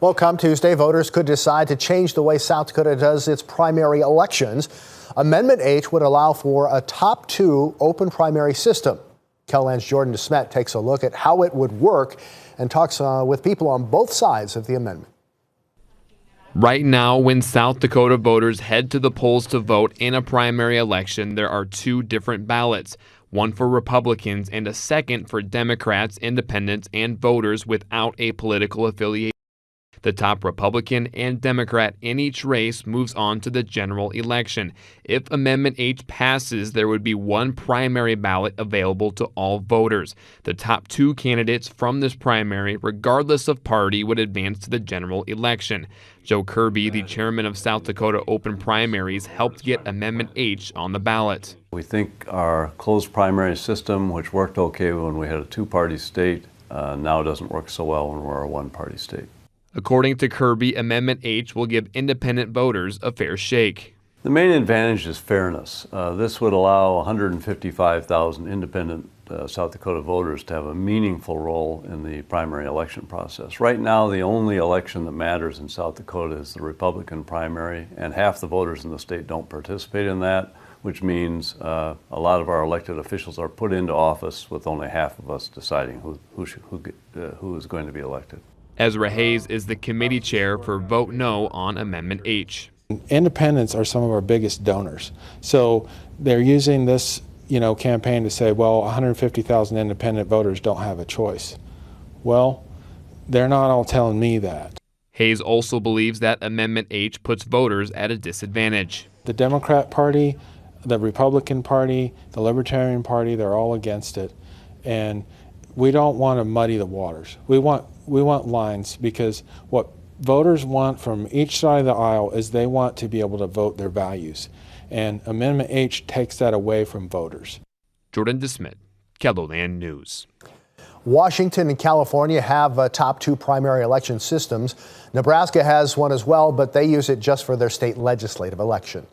Well, come Tuesday, voters could decide to change the way South Dakota does its primary elections. Amendment H would allow for a top two open primary system. KELOLAND's Jordan DeSmet takes a look at how it would work and talks with people on both sides of the amendment. Right now, when South Dakota voters head to the polls to vote in a primary election, there are two different ballots, one for Republicans and a second for Democrats, independents, and voters without a political affiliation. The top Republican and Democrat in each race moves on to the general election. If Amendment H passes, there would be one primary ballot available to all voters. The top two candidates from this primary, regardless of party, would advance to the general election. Joe Kirby, the chairman of South Dakota Open Primaries, helped get Amendment H on the ballot. We think our closed primary system, which worked okay when we had a two-party state, now doesn't work so well when we're a one-party state. According to Kirby, Amendment H will give independent voters a fair shake. The main advantage is fairness. This would allow 155,000 independent South Dakota voters to have a meaningful role in the primary election process. Right now, the only election that matters in South Dakota is the Republican primary, and half the voters in the state don't participate in that, which means a lot of our elected officials are put into office with only half of us deciding who is going to be elected. Ezra Hayes is the committee chair for Vote No on Amendment H. Independents are some of our biggest donors. So they're using this, campaign to say, well, 150,000 independent voters don't have a choice. Well, they're not all telling me that. Hayes also believes that Amendment H puts voters at a disadvantage. The Democrat Party, the Republican Party, the Libertarian Party, they're all against it. And we don't want to muddy the waters. We want lines, because what voters want from each side of the aisle is they want to be able to vote their values. And Amendment H takes that away from voters. Jordan DeSmet, KELOLAND News. Washington and California have top two primary election systems. Nebraska has one as well, but they use it just for their state legislative elections.